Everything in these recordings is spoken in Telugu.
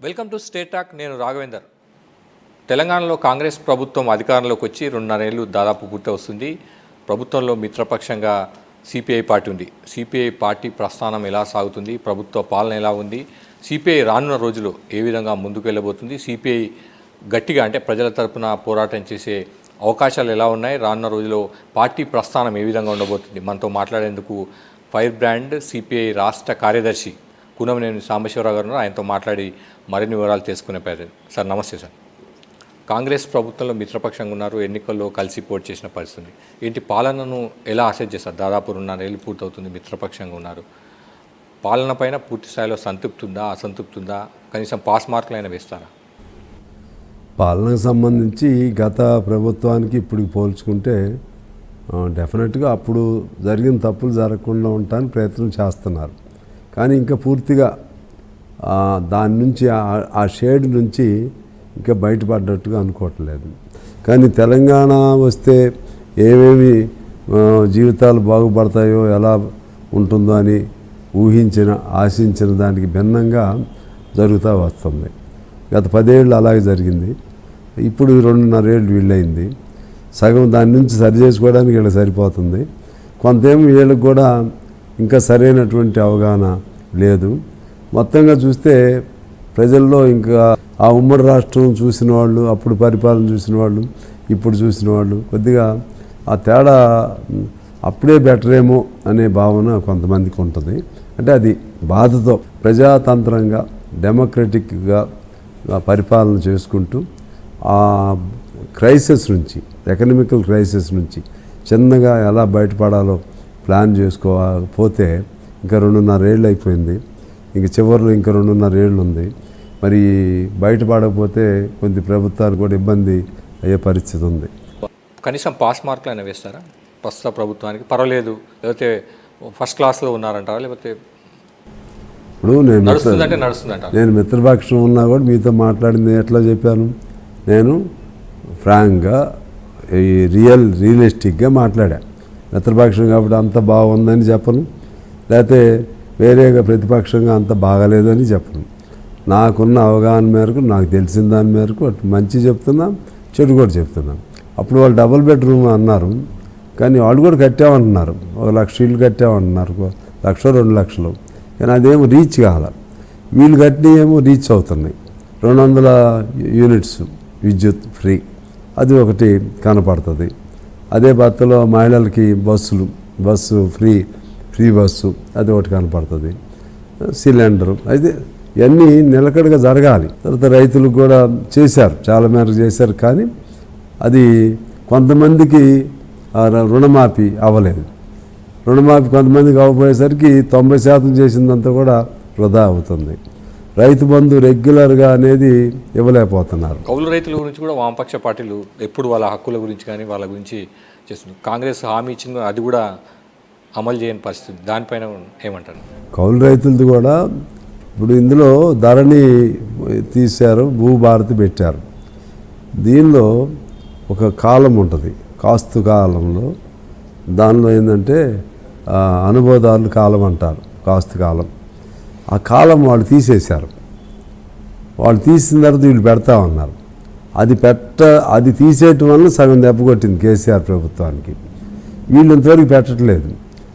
Welcome to state talk. నేను రాఘవేందర్. తెలంగాణలో కాంగ్రెస్ ప్రభుత్వం అధికారంలోకి వచ్చి 2.5 ఏళ్ళు దాదాపు పూర్తి వస్తుంది. ప్రభుత్వంలో మిత్రపక్షంగా సిపిఐ పార్టీ ఉంది. సిపిఐ పార్టీ ప్రస్థానం ఎలా సాగుతుంది, ప్రభుత్వ పాలన ఎలా ఉంది, సిపిఐ రానున్న రోజులు ఏ విధంగా ముందుకు వెళ్ళబోతుంది, సిపిఐ గట్టిగా అంటే ప్రజల తరపున పోరాటం చేసే అవకాశాలు ఎలా ఉన్నాయి, రానున్న రోజుల్లో పార్టీ ప్రస్థానం ఏ విధంగా ఉండబోతుంది. మనతో మాట్లాడేందుకు ఫైర్ బ్రాండ్ సిపిఐ రాష్ట్ర కార్యదర్శి కూనంనేని సాంబశివరావు గారు ఉన్నారు. ఆయనతో మాట్లాడి మరిన్ని వివరాలు తెలుసుకునే ప్రయత్నం. సార్ నమస్తే. సార్, కాంగ్రెస్ ప్రభుత్వంలో మిత్రపక్షంగా ఉన్నారు, ఎన్నికల్లో కలిసి పోటీ చేసిన పరిస్థితి ఏంటి, పాలనను ఎలా అసెస్ చేస్తారు? దాదాపు 2.5 ఏళ్ళు పూర్తవుతుంది, మిత్రపక్షంగా ఉన్నారు. పాలన పైన పూర్తి స్థాయిలో సంతృప్తి ఉందా, అసంతృప్తి ఉందా, కనీసం పాస్ మార్కులు అయినా వేస్తారా? పాలనకు సంబంధించి గత ప్రభుత్వానికి ఇప్పుడు పోల్చుకుంటే డెఫినెట్గా అప్పుడు జరిగిన తప్పులు జరగకుండా ఉండటానికి ప్రయత్నం చేస్తున్నారు. కానీ ఇంకా పూర్తిగా దాని నుంచి ఆ షేడ్ నుంచి ఇంకా బయటపడ్డట్టుగా అనుకోవట్లేదు. కానీ తెలంగాణ వస్తే ఏమేమి జీవితాలు బాగుపడతాయో, ఎలా ఉంటుందో అని ఆశించిన దానికి భిన్నంగా జరుగుతూ వస్తుంది. గత 10 ఏళ్ళు అలాగే జరిగింది. ఇప్పుడు 2.5 ఏళ్ళు వీళ్ళయింది. సగం దాని నుంచి సరి చేసుకోవడానికి వీళ్ళకి సరిపోతుంది. కొంతేమో వీళ్ళకి కూడా ఇంకా సరైనటువంటి అవగాహన లేదు. మొత్తంగా చూస్తే ప్రజల్లో ఇంకా ఆ ఉమ్మడి రాష్ట్రం చూసిన వాళ్ళు, అప్పుడు పరిపాలన చూసిన వాళ్ళు, ఇప్పుడు చూసిన వాళ్ళు కొద్దిగా ఆ తేడా అప్పుడే బెటరేమో అనే భావన కొంతమందికి ఉంటుంది. అంటే అది బాధతో ప్రజాతంత్రంగా డెమోక్రటిక్గా పరిపాలన చేసుకుంటూ ఆ క్రైసిస్ నుంచి, ఎకనామికల్ క్రైసిస్ నుంచి చిన్నగా ఎలా బయటపడాలో ప్లాన్ చేసుకోకపోతే ఇంకా 2.5 ఏళ్ళు అయిపోయింది. ఇంక చివరిలో ఇంకా 2.5 ఏళ్ళు ఉంది. మరి బయటపడకపోతే కొంత ప్రభుత్వానికి కూడా ఇబ్బంది అయ్యే పరిస్థితి ఉంది. కనీసం పాస్ మార్కులు అయినా వేస్తారా ప్రస్తుత ప్రభుత్వానికి? పర్వాలేదు, లేకపోతే ఫస్ట్ క్లాస్లో ఉన్నారంటారా, లేకపోతే ఇప్పుడు నేను మిత్రపక్షం ఉన్నా కూడా మీతో మాట్లాడింది ఎట్లా చెప్పాను? నేను ఫ్రాంక్గా రియలిస్టిక్గా మాట్లాడా. మిత్రపక్షం కాబట్టి అంత బాగుందని చెప్పను, లేకపోతే వేరేగా ప్రతిపక్షంగా అంత బాగలేదని చెప్పను. నాకున్న అవగాహన మేరకు, నాకు తెలిసిన దాని మేరకు అటు మంచి చెప్తున్నా, చెడు కూడా చెప్తున్నాను. అప్పుడు వాళ్ళు డబుల్ బెడ్రూమ్ అన్నారు, కానీ వాళ్ళు కూడా కట్టామంటున్నారు. 1 లక్ష ఇల్లు కట్టామంటున్నారు, 1 లక్ష 2 లక్షలు. కానీ అదేమో రీచ్ కావాలి. వీళ్ళు కట్టినవి ఏమో రీచ్ అవుతున్నాయి. 200 యూనిట్స్ విద్యుత్ ఫ్రీ, అది ఒకటి కనపడుతుంది. అదే భర్తలో మహిళలకి బస్సు ఫ్రీ బస్సు, అది ఒకటి కనపడుతుంది. సిలిండరు, అయితే ఇవన్నీ నిలకడగా జరగాలి. తర్వాత రైతులకు కూడా చేశారు, చాలా మేరకు చేశారు. కానీ అది కొంతమందికి రుణమాఫీ అవ్వలేదు. రుణమాఫీ కొంతమందికి అవ్వబోయేసరికి 90% చేసిందంతా కూడా వృధా అవుతుంది. రైతు బంధు రెగ్యులర్గా అనేది ఇవ్వలేకపోతున్నారు. కౌలు రైతుల గురించి కూడా వామపక్ష పార్టీలు ఎప్పుడు వాళ్ళ హక్కుల గురించి కానీ వాళ్ళ గురించి చేస్తున్నారు. కాంగ్రెస్ హామీ ఇచ్చింది, అది కూడా అమలు చేయని పరిస్థితి. దానిపైన ఏమంటారు? కౌలు రైతులది కూడా ఇప్పుడు ఇందులో ధరణి తీశారు, భూభారతి పెట్టారు. దీనిలో ఒక కాలం ఉంటుంది, కాస్తు కాలంలో. దానిలో ఏంటంటే అనుభవదారుల కాలం అంటారు, కాస్తు కాలం. ఆ కాలం వాళ్ళు తీసేశారు. వాళ్ళు తీసిన తర్వాత వీళ్ళు పెడతామన్నారు. అది తీసేయటం వల్ల సగం దెబ్బ కొట్టింది కేసీఆర్ ప్రభుత్వానికి. వీళ్ళు ఇంతవరకు పెట్టట్లేదు.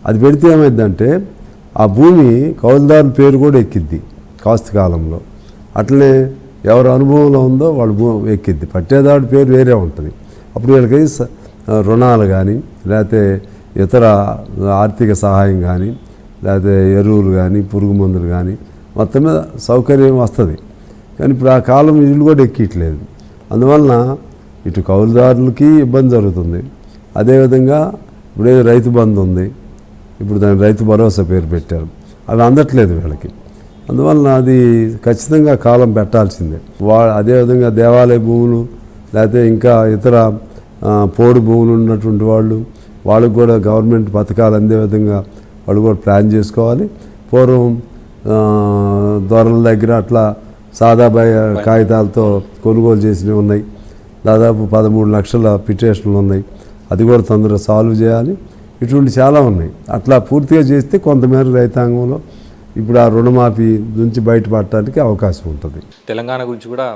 అది పెడితే ఏమైందంటే ఆ భూమి కౌలుదారుల పేరు కూడా ఎక్కిద్ది కాస్తు కాలంలో. అట్లనే ఎవరు అనుభవంలో ఉందో వాళ్ళు ఎక్కిద్ది, పట్టేదాడి పేరు వేరే ఉంటుంది. అప్పుడు వీళ్ళకి రుణాలు కానీ, లేకపోతే ఇతర ఆర్థిక సహాయం కానీ, లేకపోతే ఎరువులు కానీ, పురుగు మందులు కానీ, మొత్తం మీద సౌకర్యం వస్తుంది. కానీ ఇప్పుడు ఆ కాలం వీళ్ళు కూడా ఎక్కిట్లేదు. అందువలన ఇటు కౌలుదారులకి ఇబ్బంది జరుగుతుంది. అదేవిధంగా ఇప్పుడే రైతు బంధు ఉంది, ఇప్పుడు దాని రైతు భరోసా పేరు పెట్టారు, అవి అందట్లేదు వీళ్ళకి. అందువలన అది ఖచ్చితంగా కాలం పెట్టాల్సిందే. అదేవిధంగా దేవాలయ భూములు, లేకపోతే ఇంకా ఇతర పోడు భూములు ఉన్నటువంటి వాళ్ళకు కూడా గవర్నమెంట్ పథకాలు అందే విధంగా వాళ్ళు కూడా ప్లాన్ చేసుకోవాలి. పూర్వం దొరల దగ్గర అట్లా సాదా కాగితాలతో కొనుగోలు చేసినవి ఉన్నాయి. దాదాపు 13 లక్షల పిటిషన్లు ఉన్నాయి, అది కూడా తొందరగా సాల్వ్ చేయాలి. ఇటువంటి చాలా ఉన్నాయి. అట్లా పూర్తిగా చేస్తే కొంతమేర రైతాంగంలో ఇప్పుడు ఆ రుణమాఫీ నుంచి బయటపడటానికి అవకాశం ఉంటుంది. తెలంగాణ గురించి కూడా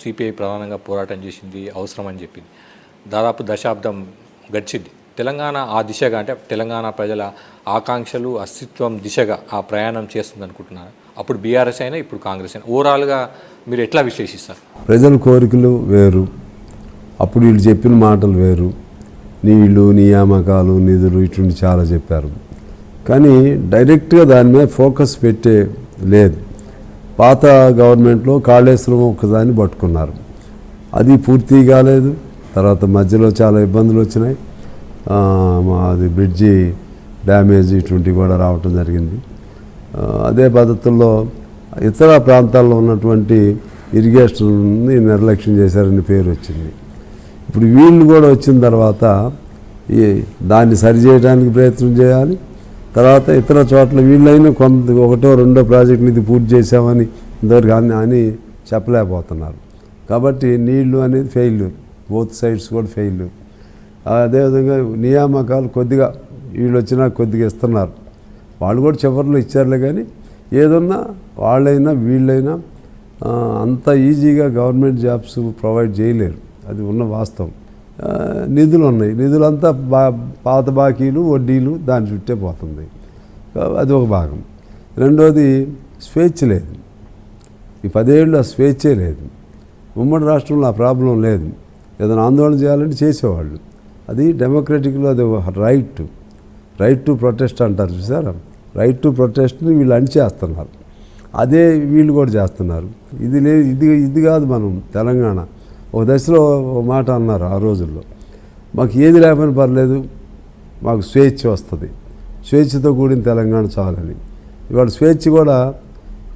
సిపిఐ ప్రధానంగా పోరాటం చేసింది, అవసరం అని చెప్పింది. దాదాపు దశాబ్దం గడిచింది. తెలంగాణ ఆ దిశగా, అంటే తెలంగాణ ప్రజల ఆకాంక్షలు అస్తిత్వం దిశగా ఆ ప్రయాణం చేస్తుంది అనుకుంటున్నారు. అప్పుడు బీఆర్ఎస్ అయినా ఇప్పుడు కాంగ్రెస్ అయినా ఓవరాల్గా మీరు ఎట్లా విశ్లేషిస్తారు? ప్రజల కోరికలు వేరు, అప్పుడు వీళ్ళు చెప్పిన మాటలు వేరు. నీళ్లు, నియామకాలు, నిధులు ఇటువంటి చాలా చెప్పారు. కానీ డైరెక్ట్గా దాని మీద ఫోకస్ పెట్టే లేదు. పాత గవర్నమెంట్లో కాళేశ్వరం ఒకదాన్ని పట్టుకున్నారు, అది పూర్తి కాలేదు. తర్వాత మధ్యలో చాలా ఇబ్బందులు వచ్చినాయి. అది బ్రిడ్జి డ్యామేజ్ ఇటువంటివి కూడా రావటం జరిగింది. అదే పద్ధతుల్లో ఇతర ప్రాంతాల్లో ఉన్నటువంటి ఇరిగేషన్ని నిర్లక్ష్యం చేశారని పేరు వచ్చింది. ఇప్పుడు వీళ్ళు కూడా వచ్చిన తర్వాత దాన్ని సరిచేయడానికి ప్రయత్నం చేయాలి. తర్వాత ఇతర చోట్ల వీళ్ళైనా కొంత ఒకటో రెండో ప్రాజెక్టుని ఇది పూర్తి చేసామని ఇంతవరకు అని చెప్పలేకపోతున్నారు. కాబట్టి నీళ్లు అనేది ఫెయిల్యూర్, బోత్ సైడ్స్ కూడా ఫెయిల్యూర్. అదేవిధంగా నియామకాలు కొద్దిగా వీళ్ళు వచ్చినా కొద్దిగా ఇస్తున్నారు, వాళ్ళు కూడా చివరిలో ఇచ్చారులే. కానీ ఏదన్నా వాళ్ళైనా వీళ్ళైనా అంత ఈజీగా గవర్నమెంట్ జాబ్స్ ప్రొవైడ్ చేయలేరు, అది ఉన్న వాస్తవం. నిధులు ఉన్నాయి, నిధులంతా పాత బాకీలు, వడ్డీలు దాని చుట్టే పోతుంది, అది ఒక భాగం. రెండోది స్వేచ్ఛ లేదు, ఈ 10 ఏళ్ళు ఆ స్వేచ్ఛే లేదు. ఉమ్మడి రాష్ట్రంలో ఆ ప్రాబ్లం లేదు, ఏదైనా ఆందోళన చేయాలంటే చేసేవాళ్ళు. అది డెమోక్రటిక్లో అది రైట్ టు ప్రొటెస్ట్ అంటారు చూసారా, రైట్ టు ప్రొటెస్ట్ని వీళ్ళు అణిచేస్తున్నారు. అదే వీళ్ళు కూడా చేస్తున్నారు. ఇది కాదు మనం తెలంగాణ. ఒక దశలో ఒక మాట అన్నారు ఆ రోజుల్లో, మాకు ఏది లేకపోయినా పర్లేదు, మాకు స్వేచ్ఛ వస్తుంది, స్వేచ్ఛతో కూడిన తెలంగాణ చాలని. ఇవాళ స్వేచ్ఛ కూడా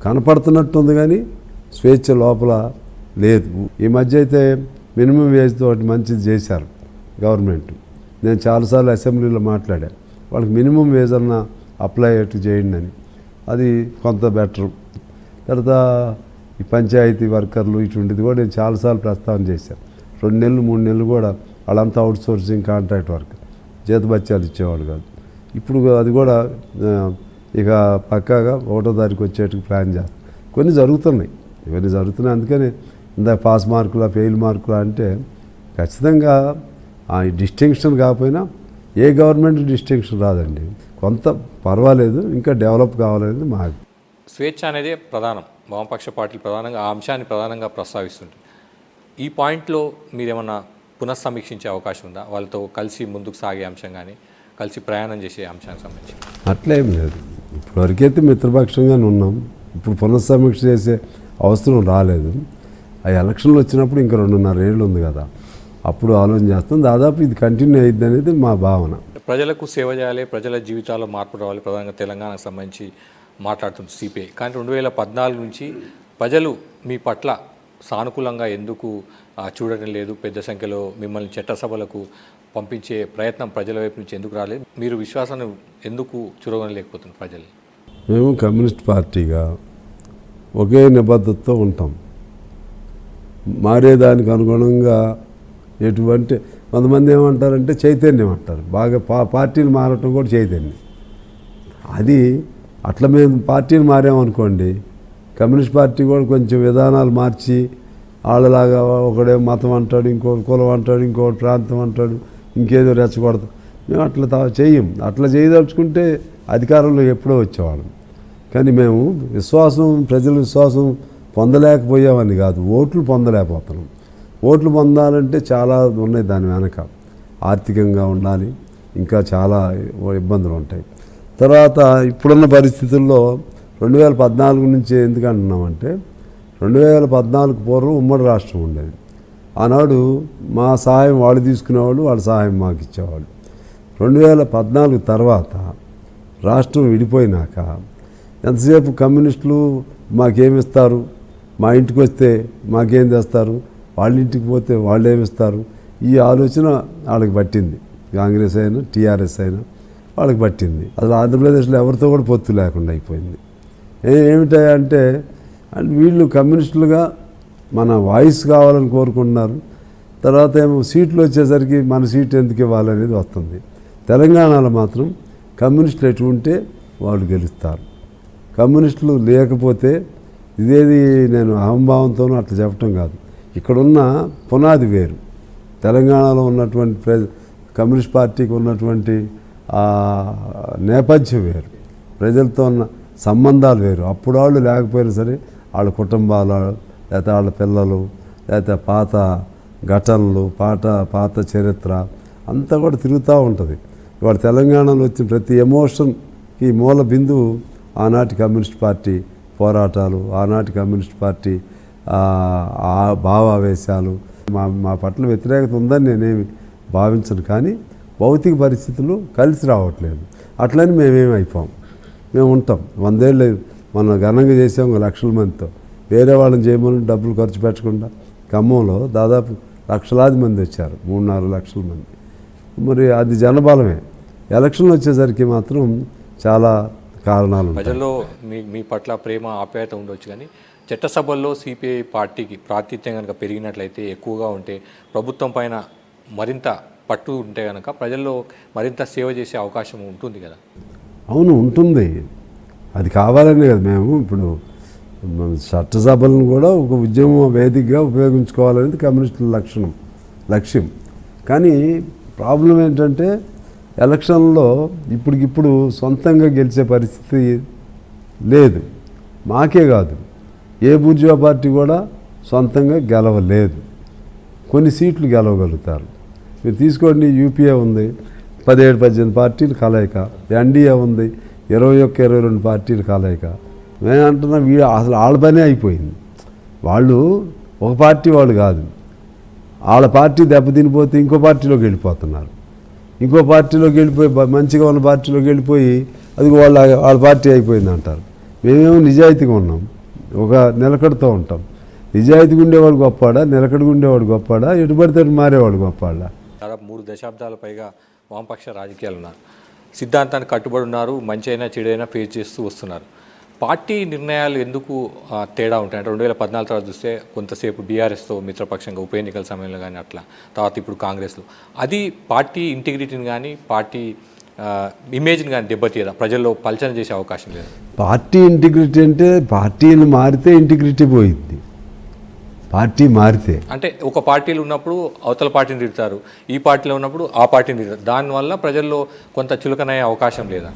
కనపడుతున్నట్టుంది కానీ స్వేచ్ఛ లోపల లేదు. ఈ మధ్య అయితే మినిమం వేజ్తో ఒకటి మంచిది చేశారు గవర్నమెంట్. నేను చాలాసార్లు అసెంబ్లీలో మాట్లాడాను, వాళ్ళకి మినిమం వేజ్ అన్న అప్లై చేయండి అని, అది కొంత బెటరు. తర్వాత ఈ పంచాయతీ వర్కర్లు ఇటువంటిది కూడా నేను చాలాసార్లు ప్రస్తావన చేశాను. 2 నెలలు 3 నెలలు కూడా వాళ్ళంతా అవుట్ సోర్సింగ్ కాంట్రాక్ట్ వర్క్, జీతభత్యాలు ఇచ్చేవాళ్ళు కాదు. ఇప్పుడు అది కూడా ఇక పక్కాగా 1వ తారీఖు వచ్చేట్టుకు ప్లాన్ చేస్తాం. కొన్ని జరుగుతున్నాయి, ఇవన్నీ జరుగుతున్నాయి. అందుకని ఇందాక పాస్ మార్కులా ఫెయిల్ మార్కులా అంటే ఖచ్చితంగా ఆ డిస్టింక్షన్ కాకపోయినా ఏ గవర్నమెంట్ డిస్టింక్షన్ రాదండి, కొంత పర్వాలేదు, ఇంకా డెవలప్ కావాలనేది మా స్వేచ్ఛ అనేది ప్రధానం. వామపక్ష పార్టీలు ప్రధానంగా ఆ అంశాన్ని ప్రధానంగా ప్రస్తావిస్తుంటాయి. ఈ పాయింట్లో మీరేమన్నా పునఃసమీక్షించే అవకాశం ఉందా? వాళ్ళతో కలిసి ముందుకు సాగే అంశం కానీ, కలిసి ప్రయాణం చేసే అంశానికి సంబంధించి? అట్లేం లేదు, ఇప్పటివరకైతే మిత్రపక్షంగానే ఉన్నాం. ఇప్పుడు పునఃసమీక్ష చేసే అవసరం రాలేదు. ఆ ఎలక్షన్లు వచ్చినప్పుడు ఇంకా 2.5 ఏళ్ళు ఉంది కదా, అప్పుడు ఆలోచన చేస్తాం. దాదాపు ఇది కంటిన్యూ అయ్యిద్ది అనేది మా భావన. ప్రజలకు సేవ చేయాలి, ప్రజల జీవితాల్లో మార్పు రావాలి, ప్రధానంగా తెలంగాణకు సంబంధించి మాట్లాడుతుంది సిపిఐ. కానీ 2014 నుంచి ప్రజలు మీ పట్ల సానుకూలంగా ఎందుకు చూడటం లేదు? పెద్ద సంఖ్యలో మిమ్మల్ని చట్టసభలకు పంపించే ప్రయత్నం ప్రజల వైపు నుంచి ఎందుకు రాలేదు? మీరు విశ్వాసాన్ని ఎందుకు చూడగలేకపోతున్నారు ప్రజలు? మేము కమ్యూనిస్ట్ పార్టీగా ఒకే నిబద్ధతతో ఉంటాం. మారేదానికి అనుగుణంగా ఎటువంటి కొంతమంది ఏమంటారంటే చైతన్యం అంటారు, బాగా పార్టీలు మారటం కూడా చైతన్యం. అది అట్లా మేము పార్టీని మారామనుకోండి, కమ్యూనిస్ట్ పార్టీ కూడా కొంచెం విధానాలు మార్చి వాళ్ళలాగా ఒకడే మతం అంటాడు, ఇంకోటి కులం అంటాడు, ఇంకోటి ప్రాంతం అంటాడు, ఇంకేదో రెచ్చగొడతాం. మేము అట్లా చెయ్యం. అట్లా చేయదలుచుకుంటే అధికారంలో ఎప్పుడో వచ్చేవాళ్ళం. కానీ మేము ప్రజల విశ్వాసం పొందలేకపోయామని కాదు, ఓట్లు పొందలేకపోతున్నాం. ఓట్లు పొందాలంటే చాలా ఉన్నాయి దాని వెనక. ఆర్థికంగా ఉండాలి, ఇంకా చాలా ఇబ్బందులు ఉంటాయి. తర్వాత ఇప్పుడున్న పరిస్థితుల్లో 2014 నుంచి ఎందుకు అంటున్నామంటే, 2014 పూర్వం ఉమ్మడి రాష్ట్రం ఉండేది. ఆనాడు మా సహాయం వాళ్ళు తీసుకునేవాళ్ళు, వాళ్ళ సహాయం మాకు ఇచ్చేవాళ్ళు. 2014 తర్వాత రాష్ట్రం విడిపోయినాక ఎంతసేపు కమ్యూనిస్టులు మాకేమిస్తారు, మా ఇంటికి వస్తే మాకేం తెస్తారు, వాళ్ళ ఇంటికి పోతే వాళ్ళు ఏమిస్తారు, ఈ ఆలోచన వాళ్ళకి పట్టింది. కాంగ్రెస్ అయినా టీఆర్ఎస్ అయినా వాళ్ళకి పట్టింది. అసలు ఆంధ్రప్రదేశ్లో ఎవరితో కూడా పొత్తు లేకుండా అయిపోయింది. ఏమిటంటే వీళ్ళు కమ్యూనిస్టులుగా మన వాయిస్ కావాలని కోరుకుంటున్నారు. తర్వాత ఏమో సీట్లు వచ్చేసరికి మన సీట్ ఎందుకు ఇవ్వాలనేది వస్తుంది. తెలంగాణలో మాత్రం కమ్యూనిస్టులు ఎటు ఉంటే వాళ్ళు గెలుస్తారు. కమ్యూనిస్టులు లేకపోతే ఇదేది నేను అహంభావంతోనూ అట్లా చెప్పటం కాదు. ఇక్కడున్న పునాది వేరు. తెలంగాణలో ఉన్నటువంటి కమ్యూనిస్ట్ పార్టీకి ఉన్నటువంటి నేపథ్యం వేరు, ప్రజలతో ఉన్న సంబంధాలు వేరు. అప్పుడు వాళ్ళు లేకపోయినా సరే వాళ్ళ కుటుంబాలు, లేకపోతే వాళ్ళ పిల్లలు, లేకపోతే పాత ఘటనలు, పాత చరిత్ర అంతా కూడా తిరుగుతూ ఉంటుంది. ఇవాళ తెలంగాణలో వచ్చిన ప్రతి ఎమోషన్కి మూల బిందువు ఆనాటి కమ్యూనిస్ట్ పార్టీ పోరాటాలు, ఆనాటి కమ్యూనిస్ట్ పార్టీ భావావేశాలు. మా పట్ల వ్యతిరేకత ఉందని నేనేమి భావించను, కానీ భౌతిక పరిస్థితులు కలిసి రావట్లేదు. అట్లని మేమేమి అయిపోం, మేము ఉంటాం. 100 ఏళ్ళు మనం ఘనంగా చేసాం లక్షల మందితో. వేరే వాళ్ళని చేయమని డబ్బులు ఖర్చు పెట్టకుండా ఖమ్మంలో దాదాపు లక్షలాది మంది వచ్చారు, 3-4 లక్షల మంది. మరి అది జనబలమే. ఎలక్షన్లు వచ్చేసరికి మాత్రం చాలా కారణాలు ఉంటాయి. ప్రజల్లో మీ పట్ల ప్రేమ ఆప్యాయత ఉండొచ్చు, కానీ చట్టసభల్లో సిపిఐ పార్టీకి ప్రాతినిధ్యం కనుక పెరిగినట్లయితే, ఎక్కువగా ఉంటే, ప్రభుత్వం పైన మరింత పట్టు ఉంటే కనుక ప్రజల్లో మరింత సేవ చేసే అవకాశం ఉంటుంది కదా. అవును, ఉంటుంది. అది కావాలనే కదా మేము ఇప్పుడు చట్టసభలను కూడా ఒక ఉద్యమ వేదికగా ఉపయోగించుకోవాలనేది కమ్యూనిస్టుల లక్ష్యం. కానీ ప్రాబ్లం ఏంటంటే ఎలక్షన్లో ఇప్పటికిప్పుడు సొంతంగా గెలిచే పరిస్థితి లేదు. మాకే కాదు, ఏ బూర్జువా పార్టీ కూడా సొంతంగా గెలవలేదు. కొన్ని సీట్లు గెలవగలుగుతారు. మీరు తీసుకోండి, యూపీఏ ఉంది, 17-18 పార్టీలు కలయిక. ఎన్డీఏ ఉంది, 21-22 పార్టీలు కలయిక. మేము అంటున్నాం అసలు వాళ్ళ పనే అయిపోయింది. వాళ్ళు ఒక పార్టీ వాళ్ళు కాదు, వాళ్ళ పార్టీ దెబ్బతినిపోతే ఇంకో పార్టీలోకి వెళ్ళిపోతున్నారు. ఇంకో పార్టీలోకి వెళ్ళిపోయి, మంచిగా ఉన్న పార్టీలోకి వెళ్ళిపోయి అది వాళ్ళ పార్టీ అయిపోయింది అంటారు. మేమేమో నిజాయితీగా ఉన్నాం, ఒక నిలకడతో ఉంటాం. నిజాయితీగా ఉండేవాడు గొప్పాడా, నిలకడగా ఉండేవాడు గొప్పాడా, ఎటుపడితే మారేవాడు గొప్పాడా? దాదాపు 3 దశాబ్దాల పైగా వామపక్ష రాజకీయాలు ఉన్నారు, సిద్ధాంతానికి కట్టుబడి ఉన్నారు, మంచి అయినా చెడైనా ఫేస్ చేస్తూ వస్తున్నారు. పార్టీ నిర్ణయాలు ఎందుకు తేడా ఉంటాయి అంటే 2014 తర్వాత చూస్తే కొంతసేపు బీఆర్ఎస్తో మిత్రపక్షంగా ఉప ఎన్నికల సమయంలో కానీ అట్లా, తర్వాత ఇప్పుడు కాంగ్రెస్లో, అది పార్టీ ఇంటిగ్రిటీని కానీ పార్టీ ఇమేజ్ని కానీ దెబ్బతీయదా, ప్రజల్లో పలచన చేసే అవకాశం లేదు? పార్టీ ఇంటిగ్రిటీ అంటే పార్టీలు మారితే ఇంటిగ్రిటీ పోయింది. పార్టీ మారితే అంటే ఒక పార్టీలు ఉన్నప్పుడు అవతల పార్టీని తిడతారు, ఈ పార్టీలో ఉన్నప్పుడు ఆ పార్టీని తిడతారు, దానివల్ల ప్రజల్లో కొంత చులకనయ్యే అవకాశం లేదా?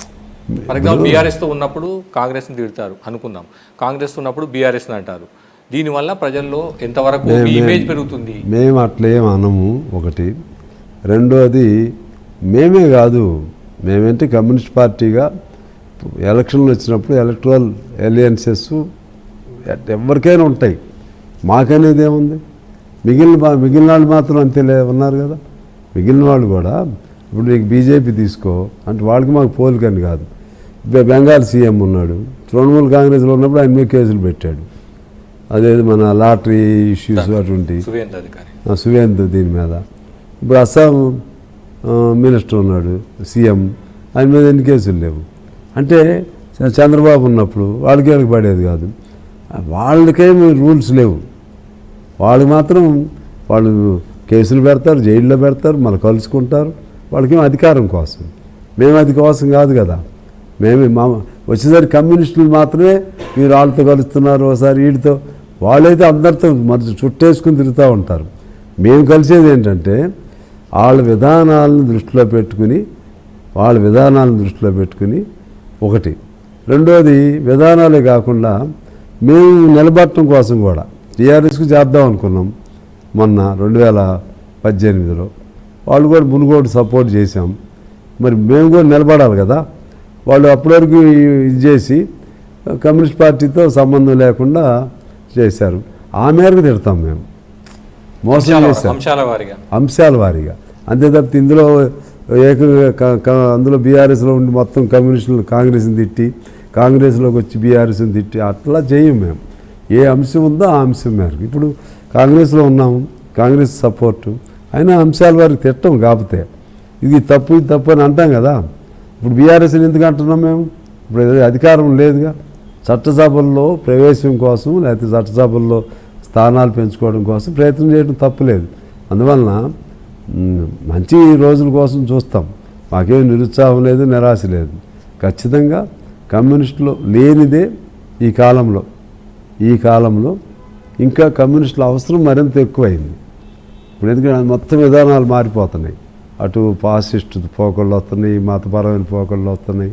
ఫర్ ఎగ్జాంపుల్ బీఆర్ఎస్తో ఉన్నప్పుడు కాంగ్రెస్ని తిడతారు అనుకుందాం, కాంగ్రెస్ ఉన్నప్పుడు బీఆర్ఎస్ని అంటారు. దీనివల్ల ప్రజల్లో ఎంతవరకు ఇమేజ్ పెరుగుతుంది? మేము అట్లేం అనము. ఒకటి. రెండోది, మేమే కాదు, మేమేంటి కమ్యూనిస్ట్ పార్టీగా ఎలక్షన్లు వచ్చినప్పుడు ఎలక్ట్రల్ అలయన్సెస్ ఎవరికైనా ఉంటాయి. మాకనేది ఏముంది? మిగిలిన వాళ్ళు మాత్రం అంతే ఉన్నారు కదా. మిగిలిన వాళ్ళు కూడా ఇప్పుడు నీకు బీజేపీ తీసుకో అంటే వాళ్ళకి మాకు పోలికని కాదు. బెంగాల్ సీఎం ఉన్నాడు, తృణమూల్ కాంగ్రెస్లో ఉన్నప్పుడు ఆయన మీద కేసులు పెట్టాడు. అదేది మన లాటరీ ఇష్యూస్ అటువంటి సువేంద్ర దీని మీద. ఇప్పుడు అస్సాం మినిస్టర్ ఉన్నాడు, సీఎం, ఆయన మీద ఎన్ని కేసులు లేవు. అంటే చంద్రబాబు ఉన్నప్పుడు వాళ్ళకి పడేది కాదు. వాళ్ళకేమి రూల్స్ లేవు. వాళ్ళు మాత్రం వాళ్ళు కేసులు పెడతారు, జైల్లో పెడతారు, మళ్ళీ కలుసుకుంటారు. వాళ్ళకేం అధికారం కోసం. మేము అది కోసం కాదు కదా. వచ్చేసరికి కమ్యూనిస్టులు మాత్రమే మీరు వాళ్ళతో కలుస్తున్నారు, ఒకసారి వీడితో, వాళ్ళైతే అందరితో మరి చుట్టేసుకుని తిరుగుతూ ఉంటారు. మేము కలిసేది ఏంటంటే వాళ్ళ విధానాలను దృష్టిలో పెట్టుకుని ఒకటి. రెండోది, విధానాలే కాకుండా మేము నిలబడటం కోసం కూడా టీఆర్ఎస్కి చేద్దాం అనుకున్నాం మొన్న 2018లో. వాళ్ళు కూడా మునుగోడు సపోర్ట్ చేశాం. మరి మేము కూడా నిలబడాలి కదా. వాళ్ళు అప్పటివరకు ఇది చేసి కమ్యూనిస్ట్ పార్టీతో సంబంధం లేకుండా చేశారు. ఆ మేరకు తిడతాం మేము. మోసం చేశారు అంశాల వారీగా. అంతే తప్పితే ఇందులో అందులో బీఆర్ఎస్లో ఉండి మొత్తం కమ్యూనిస్టులు కాంగ్రెస్ని తిట్టి, కాంగ్రెస్లోకి వచ్చి బీఆర్ఎస్ని తిట్టి అట్లా చేయం మేము. ఏ అంశం ఉందో ఆ అంశం మేరకు. ఇప్పుడు కాంగ్రెస్లో ఉన్నాము, కాంగ్రెస్ సపోర్టు, అయినా అంశాల వారికి తిట్టం. కాకపోతే ఇది తప్పు అని అంటాం కదా. ఇప్పుడు బీఆర్ఎస్ని ఎందుకు అంటున్నాం మేము? ఇప్పుడు అధికారం లేదుగా. చట్టసభల్లో ప్రవేశం కోసం లేకపోతే చట్టసభల్లో స్థానాలు పెంచుకోవడం కోసం ప్రయత్నం చేయడం తప్పులేదు. అందువలన మంచి రోజుల కోసం చూస్తాం. మాకేం నిరుత్సాహం లేదు, నిరాశ లేదు. ఖచ్చితంగా కమ్యూనిస్టులు లేనిదే ఈ కాలంలో ఇంకా కమ్యూనిస్టుల అవసరం మరింత ఎక్కువైంది. ఇప్పుడు ఎందుకంటే మొత్తం విధానాలు మారిపోతున్నాయి. అటు ఫాసిస్ట్ పోకళ్ళు వస్తున్నాయి, మతపరమైన పోకళ్ళు వస్తున్నాయి,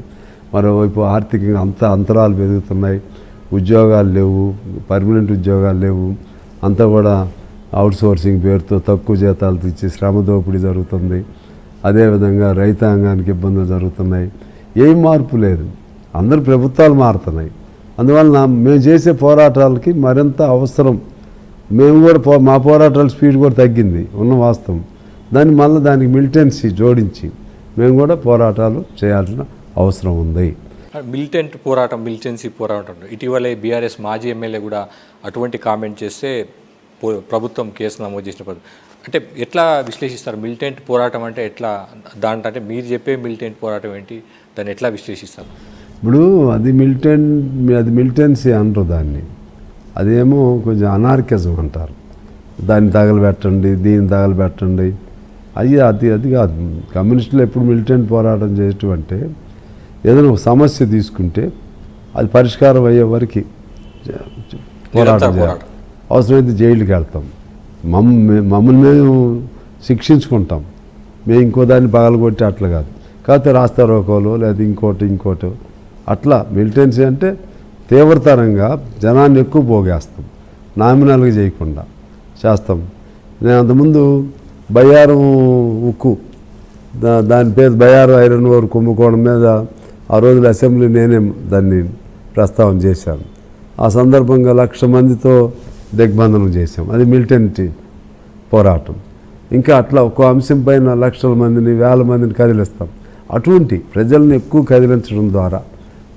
మరోవైపు ఆర్థికంగా అంతరాలు పెరుగుతున్నాయి, ఉద్యోగాలు లేవు, పర్మనెంట్ ఉద్యోగాలు లేవు, అంతా కూడా అవుట్సోర్సింగ్ పేరుతో తక్కువ జీతాలు ఇచ్చి శ్రమ దోపిడీ జరుగుతుంది. అదేవిధంగా రైతాంగానికి ఇబ్బందులు జరుగుతున్నాయి. ఏం మార్పు లేదు, అందరు ప్రభుత్వాలు మారుతున్నాయి. అందువలన మేము చేసే పోరాటాలకి మరింత అవసరం. మేము కూడా మా పోరాటాల స్పీడ్ కూడా తగ్గింది ఉన్న వాస్తవం. దానికి మిలిటెన్సీ జోడించి మేము కూడా పోరాటాలు చేయాల్సిన అవసరం ఉంది. మిలిటెన్సీ పోరాటం ఇటీవలే బీఆర్ఎస్ మాజీ ఎమ్మెల్యే కూడా అటువంటి కామెంట్ చేస్తే ప్రభుత్వం కేసు నమోదు చేసిన అంటే ఎట్లా విశ్లేషిస్తారు? మిలిటెంట్ పోరాటం అంటే ఎట్లా అంటే మీరు చెప్పే మిలిటెంట్ పోరాటం ఏంటి, దాన్ని ఎట్లా విశ్లేషిస్తారు? ఇప్పుడు అది మిలిటెన్సీ అనరు దాన్ని, అదేమో కొంచెం అనార్కిజం అంటారు. దాన్ని తగలబెట్టండి, దీన్ని తగలబెట్టండి, అది కాదు. కమ్యూనిస్టులు ఎప్పుడు మిలిటెంట్ పోరాటం చేయటం అంటే ఏదైనా ఒక సమస్య తీసుకుంటే అది పరిష్కారం అయ్యే వరకు పోరాటం చేయాలి. అవసరమైతే జైలుకి వెళ్తాం, మమ్మల్ని మేము శిక్షించుకుంటాం, మేము ఇంకో దాన్ని పగలగొట్టి అట్లా కాదు. కాకపోతే రాస్తారోకోలో లేదా ఇంకోటి అట్లా. మిలిటెన్సీ అంటే తీవ్రతరంగా జనాన్ని ఎక్కువ పోగేస్తాం, నామినల్గా చేయకుండా చేస్తాం. నేను అంతకుముందు బయ్యారం ఉక్కు, దాని పేరు బయ్యారం ఐరన్ ఓర్ కుంభకోణం మీద ఆ రోజుల అసెంబ్లీ నేనే దాన్ని ప్రస్తావన చేశాను. ఆ సందర్భంగా 1,00,000 మందితో దిగ్బంధనం చేశాం. అది మిలిటెంట్ పోరాటం. ఇంకా అట్లా ఒక్కో అంశం పైన లక్షల మందిని, వేల మందిని కదిలిస్తాం. అటువంటి ప్రజల్ని ఎక్కువ కదిలించడం ద్వారా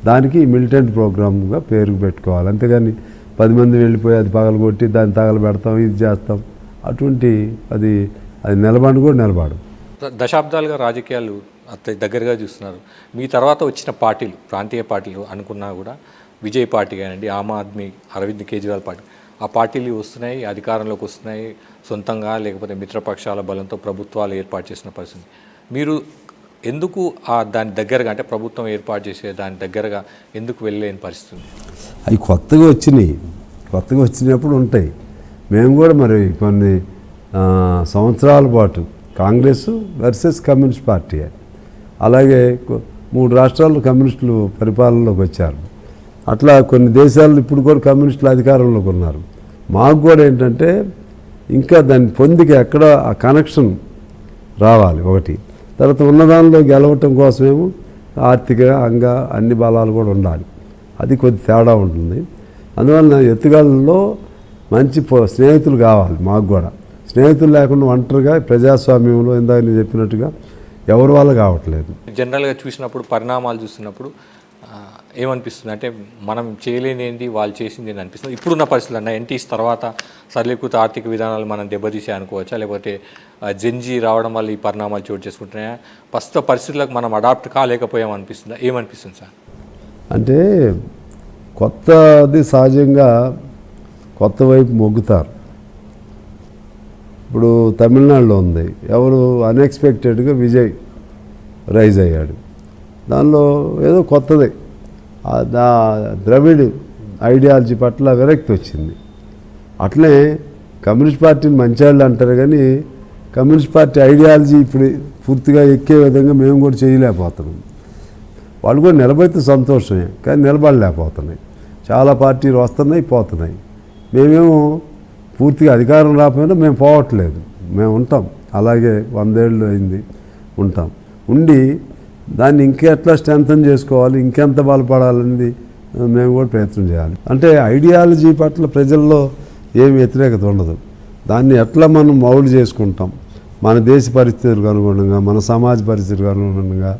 దానికి మిలిటెంట్ ప్రోగ్రామ్గా పేరు పెట్టుకోవాలి. అంతేగాని 10 మంది వెళ్ళిపోయి అది పగలగొట్టి దాన్ని తగలబెడతాం, ఇది చేస్తాం, అటువంటి అది నిలబడు. దశాబ్దాలుగా రాజకీయాలు దగ్గరగా చూస్తున్నారు. మీ తర్వాత వచ్చిన పార్టీలు, ప్రాంతీయ పార్టీలు అనుకున్నా కూడా విజయ్ పార్టీ కానివ్వండి, ఆమ్ ఆద్మీ అరవింద్ కేజ్రీవాల్ పార్టీ, ఆ పార్టీలు వస్తున్నాయి, అధికారంలోకి వస్తున్నాయి, సొంతంగా లేకపోతే మిత్రపక్షాల బలంతో ప్రభుత్వాలు ఏర్పాటు చేసిన పరిస్థితి. మీరు ఎందుకు దాని దగ్గరగా, అంటే ప్రభుత్వం ఏర్పాటు చేసే దాని దగ్గరగా ఎందుకు వెళ్ళలేని పరిస్థితి? అవి కొత్తగా వచ్చినప్పుడు ఉంటాయి. మేము కూడా మరి కొన్ని సంవత్సరాల పాటు కాంగ్రెస్ వర్సెస్ కమ్యూనిస్ట్ పార్టీ, అలాగే 3 రాష్ట్రాల్లో కమ్యూనిస్టులు పరిపాలనలోకి వచ్చారు. అట్లా కొన్ని దేశాల్లో ఇప్పుడు కూడా కమ్యూనిస్టులు అధికారంలోకి ఉన్నారు. మాకు కూడా ఏంటంటే ఇంకా దాని పొందిక ఎక్కడ ఆ కనెక్షన్ రావాలి ఒకటి. తర్వాత ఉన్నదానిలో గెలవటం కోసమేమో ఆర్థికంగా అన్ని బలాలు కూడా ఉండాలి. అది కొద్ది తేడా ఉంటుంది. అందువలన ఎత్తుగడల్లో మంచి స్నేహితులు కావాలి. మాకు కూడా స్నేహితులు లేకుండా ఒంటరిగా ప్రజాస్వామ్యంలో ఇందాక నేను చెప్పినట్టుగా ఎవరి వల్ల కావట్లేదు. జనరల్గా చూసినప్పుడు, పరిణామాలు చూసినప్పుడు ఏమనిపిస్తుంది అంటే మనం చేయలేని ఏంటి, వాళ్ళు చేసింది అని అనిపిస్తుంది. ఇప్పుడున్న పరిస్థితులు అన్న ఎన్టీస్ తర్వాత సరళీకృత ఆర్థిక విధానాలు మనం దెబ్బతీసే అనుకోవచ్చా, లేకపోతే జెన్జీ రావడం వల్ల ఈ పరిణామాలు చోటు చేసుకుంటున్నాయా, ప్రస్తుత పరిస్థితులకు మనం అడాప్ట్ కాలేకపోయామనిపిస్తుందా, ఏమనిపిస్తుంది సార్? అంటే కొత్తది సహజంగా కొత్త వైపు మొగ్గుతారు. ఇప్పుడు తమిళనాడులో ఉంది, ఎవరు అన్ఎక్స్పెక్టెడ్గా విజయ్ రైజ్ అయ్యాడు. దానిలో ఏదో కొత్తది, ద్రవిడ్ ఐడియాలజీ పట్ల విరక్తి వచ్చింది. అట్లే కమ్యూనిస్ట్ పార్టీని మంచివాళ్ళు అంటారు, కానీ కమ్యూనిస్ట్ పార్టీ ఐడియాలజీ ఇప్పుడు పూర్తిగా ఎక్కే విధంగా మేము కూడా చేయలేకపోతున్నాం. వాళ్ళు కూడా నిలబడితే సంతోషమే, కానీ నిలబడలేకపోతున్నాయి. చాలా పార్టీలు వస్తున్నాయి, పోతున్నాయి. మేమేమో పూర్తిగా అధికారం రాకపోయినా మేము పోవట్లేదు, మేము ఉంటాం. అలాగే 100 ఏళ్ళు అయింది ఉంటాం. ఉండి దాన్ని ఇంకెట్లా స్ట్రెంథన్ చేసుకోవాలి, ఇంకెంత బలపడాలనేది మేము కూడా ప్రయత్నం చేయాలి. అంటే ఐడియాలజీ పట్ల ప్రజల్లో ఏం వ్యతిరేకత ఉండదు. దాన్ని ఎట్లా మనం మౌల్డ్ చేసుకుంటాం, మన దేశ పరిస్థితులకు అనుగుణంగా, మన సమాజ పరిస్థితులకు అనుగుణంగా,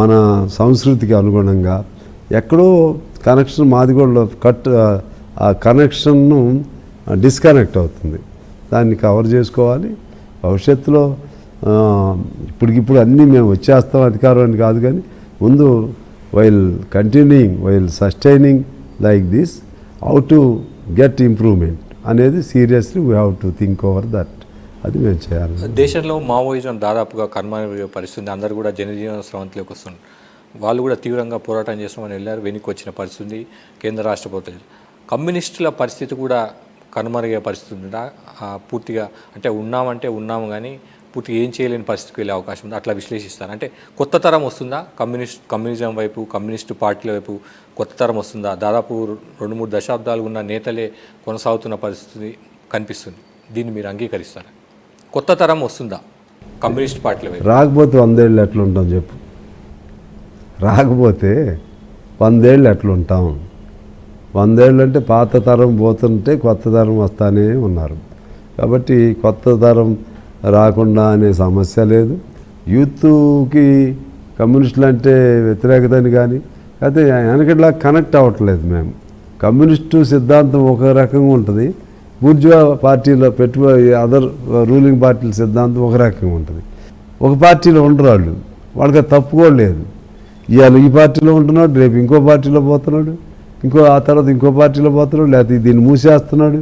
మన సంస్కృతికి అనుగుణంగా ఎక్కడో కనెక్షన్ మాది కూడా ఆ కనెక్షన్ను డిస్కనెక్ట్ అవుతుంది. దాన్ని కవర్ చేసుకోవాలి. భవిష్యత్తులో ఇప్పటికిప్పుడు అన్నీ మేము వచ్చేస్తాం అధికారం అని కాదు, కానీ ముందు while sustaining like this how to get improvement అనేది seriously we have to think over that. అది మేము చేయాలి. దేశంలో మావోయిజం దాదాపుగా కనుమరుగయ్యే పరిస్థితి, అందరూ కూడా జనజీవన స్రవంతిలోకి వస్తున్నారు. వాళ్ళు కూడా తీవ్రంగా పోరాటం చేస్తామని వెళ్ళారు, వెనక్కి వచ్చిన పరిస్థితి ఉంది. కేంద్ర రాష్ట్ర ప్రభుత్వం కమ్యూనిస్టుల పరిస్థితి కూడా కనుమరుగే పరిస్థితి ఉందా? పూర్తిగా అంటే ఉన్నాము కానీ పూర్తిగా ఏం చేయలేని పరిస్థితికి వెళ్ళే అవకాశం ఉంది, అట్లా విశ్లేషిస్తారు. అంటే కొత్త తరం వస్తుందా? కమ్యూనిజం వైపు, కమ్యూనిస్టు పార్టీల వైపు కొత్త తరం వస్తుందా? దాదాపు 2-3 దశాబ్దాలు ఉన్న నేతలే కొనసాగుతున్న పరిస్థితి కనిపిస్తుంది. దీన్ని మీరు అంగీకరిస్తారా? కొత్త తరం వస్తుందా కమ్యూనిస్ట్ పార్టీల వైపు? రాకపోతే 100 ఏళ్ళు ఎట్లుంటాం చెప్పు? రాకపోతే 100 ఏళ్ళు ఎట్లుంటాం? 100 ఏళ్ళు అంటే పాత తరం పోతుంటే కొత్త తరం వస్తానే ఉన్నారు. కాబట్టి కొత్త తరం రాకుండా అనే సమస్య లేదు. యూత్కి కమ్యూనిస్టులు అంటే వ్యతిరేకత అని కానీ అయితే వెనకట్లా కనెక్ట్ అవ్వట్లేదు. మేము కమ్యూనిస్టు సిద్ధాంతం ఒక రకంగా ఉంటుంది, బూర్జువా పార్టీలో అదర్ రూలింగ్ పార్టీల సిద్ధాంతం ఒక రకంగా ఉంటుంది. ఒక పార్టీలో ఉండరు వాళ్ళకి అది తప్పుకోలేదు. ఇవాళ ఈ పార్టీలో ఉంటున్నాడు, రేపు ఇంకో పార్టీలో పోతున్నాడు, ఆ తర్వాత ఇంకో పార్టీలో పోతున్నాడు, లేకపోతే దీన్ని మూసేస్తున్నాడు.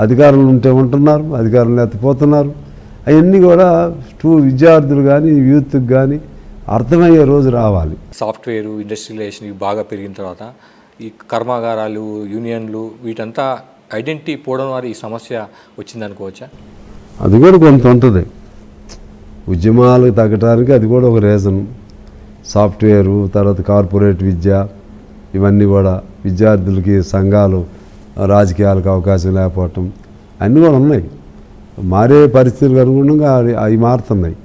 అధికారంలో ఉంటే ఉంటున్నారు, అధికారం లేకపోతే పోతున్నారు. అవన్నీ కూడా విద్యార్థులు కానీ యూత్కి కానీ అర్థమయ్యే రోజు రావాలి. సాఫ్ట్వేర్ ఇండస్ట్రియలైజేషన్ ఇవి బాగా పెరిగిన తర్వాత ఈ కర్మాగారాలు, యూనియన్లు వీటంతా ఐడెంటిటీ పోవడం వారి ఈ సమస్య వచ్చిందనుకోవచ్చా? అది కూడా కొంత ఉంటుంది. ఉద్యమాలకు తగ్గడానికి అది కూడా ఒక రీజన్. సాఫ్ట్వేరు, తర్వాత కార్పొరేట్ విద్య, ఇవన్నీ కూడా విద్యార్థులకి సంఘాలు, రాజకీయాలకు అవకాశం లేకపోవటం అన్నీ కూడా ఉన్నాయి. మారే పరిస్థితులకు అనుగుణంగా అవి మారుతున్నాయి.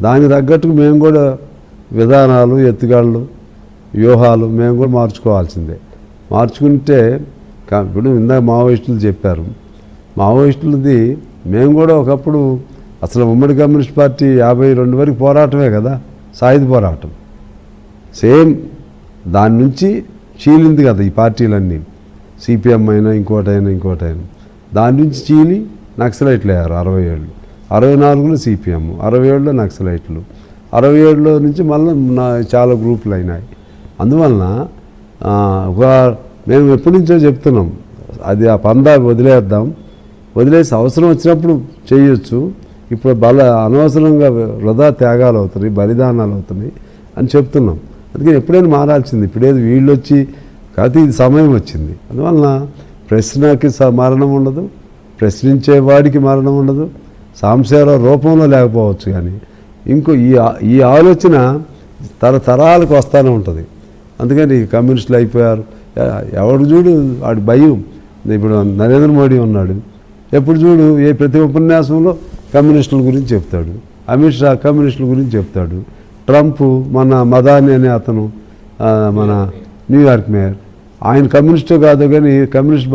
దానికి తగ్గట్టుకు మేము కూడా విధానాలు, ఎత్తుగాళ్ళు, వ్యూహాలు మేము కూడా మార్చుకోవాల్సిందే. మార్చుకుంటే ఇప్పుడు ఇందాక మావోయిస్టులు చెప్పారు, మావోయిస్టులది మేము కూడా ఒకప్పుడు అసలు ఉమ్మడి కమ్యూనిస్ట్ పార్టీ 52 వరకు పోరాటమే కదా, సాయుధ పోరాటం. సేమ్ దాని నుంచి చీలింది కదా ఈ పార్టీలన్నీ, సిపిఎం అయినా ఇంకోటైనా దాని నుంచి చీలి నక్సలైట్లు అయ్యారు 67. 64లో సిపిఎం, 67లో నక్సలైట్లు, 67లో నుంచి మళ్ళీ చాలా గ్రూపులు అయినాయి. అందువలన మేము ఎప్పటి నుంచో చెప్తున్నాం, అది ఆ పందా వదిలేసి అవసరం వచ్చినప్పుడు చేయొచ్చు. ఇప్పుడు అనవసరంగా వృధా త్యాగాలు అవుతున్నాయి, బలిదానాలు అవుతున్నాయి అని చెప్తున్నాం. అందుకని ఎప్పుడైనా మారాల్సింది. ఇప్పుడేది వీళ్ళు వచ్చి కాదు, ఇది సమయం వచ్చింది. అందువలన ప్రశ్నకి మరణం ఉండదు, ప్రశ్నించేవాడికి మరణం ఉండదు. సాంశయ రూపంలో లేకపోవచ్చు కానీ ఈ ఆలోచన తరతరాలకు వస్తూనే ఉంటుంది. అందుకని కమ్యూనిస్టులు అయిపోయారు. ఎవడు చూడు వాడి భయం. ఇప్పుడు నరేంద్ర మోడీ ఉన్నాడు, ఎప్పుడు చూడు ప్రతి ఉపన్యాసంలో కమ్యూనిస్టుల గురించి చెప్తాడు. అమిత్ షా కమ్యూనిస్టుల గురించి చెప్తాడు. ట్రంప్, మన మదాని అనే అతను, మన న్యూయార్క్ మేయర్, ఆయన కమ్యూనిస్టో కాదు కానీ కమ్యూనిస్ట్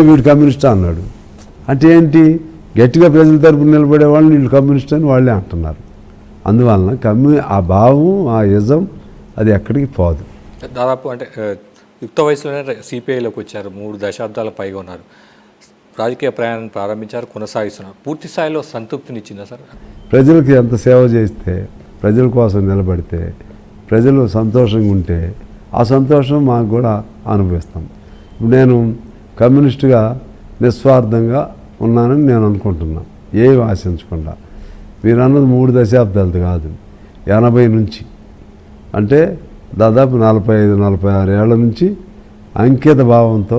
వీడు కమ్యూనిస్ట్ అన్నాడు. అంటే ఏంటి? గట్టిగా ప్రజల తరపున నిలబడే వాళ్ళని వీళ్ళు కమ్యూనిస్ట్ అని వాళ్ళే అంటున్నారు. అందువలన ఆ భావం, ఆ యజం అది ఎక్కడికి పోదు. దాదాపు అంటే యుక్త వయసులోనే సిపిఐలోకి వచ్చారు, 3 దశాబ్దాల పైగా ఉన్నారు, రాజకీయ ప్రయాణం ప్రారంభించారు, కొనసాగిస్తున్నారు. పూర్తి స్థాయిలో సంతృప్తినిచ్చిందా సార్? ప్రజలకు ఎంత సేవ చేస్తే, ప్రజల కోసం నిలబడితే, ప్రజలు సంతోషంగా ఉంటే ఆ సంతోషం మాకు కూడా అనుభవిస్తాం. ఇప్పుడు నేను కమ్యూనిస్టుగా నిస్వార్థంగా ఉన్నానని నేను అనుకుంటున్నాను, ఏమి ఆశించకుండా. మీరు అన్నది 3 దశాబ్దాలది కాదు, 80 నుంచి, అంటే దాదాపు 45-46 ఏళ్ల నుంచి అంకిత భావంతో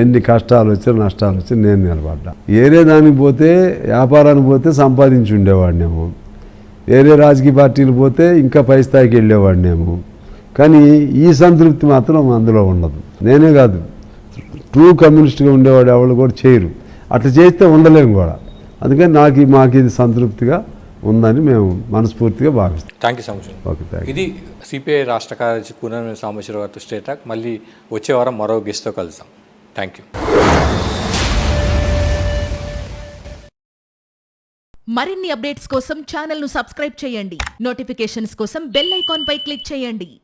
ఎన్ని కష్టాలు వచ్చి నష్టాలు వచ్చి నేను నిలబడ్డా. ఏరే దానికి పోతే, వ్యాపారానికి పోతే సంపాదించి ఉండేవాడినేమో, వేరే రాజకీయ పార్టీలు పోతే ఇంకా పై స్థాయికి వెళ్ళేవాడినేమో. కానీ ఈ సంతృప్తి మాత్రం అందులో ఉండదు. నేనే కాదు, ట్రూ కమ్యూనిస్ట్గా ఉండేవాడు ఎవరు కూడా చేయరు. అట్లా చేస్తే ఉండలేము కూడా. అందుకని మాకు ఇది సంతృప్తిగా ఉందని మేము మనస్ఫూర్తిగా భావిస్తాం. Thank you so much. Okay, thank you. ఇది సిపిఐ రాష్ట్ర కార్యదర్శి కూననేని సాంబశివరావు గారితో స్టేట్ టాక్. మళ్ళీ వచ్చే వారం మరో గెస్ట్తో కలుద్దాం. Thank you. మరిన్ని అప్డేట్స్ కోసం ఛానల్ను సబ్స్క్రైబ్ చేయండి. నోటిఫికేషన్స్ కోసం బెల్ ఐకాన్ పై క్లిక్ చేయండి.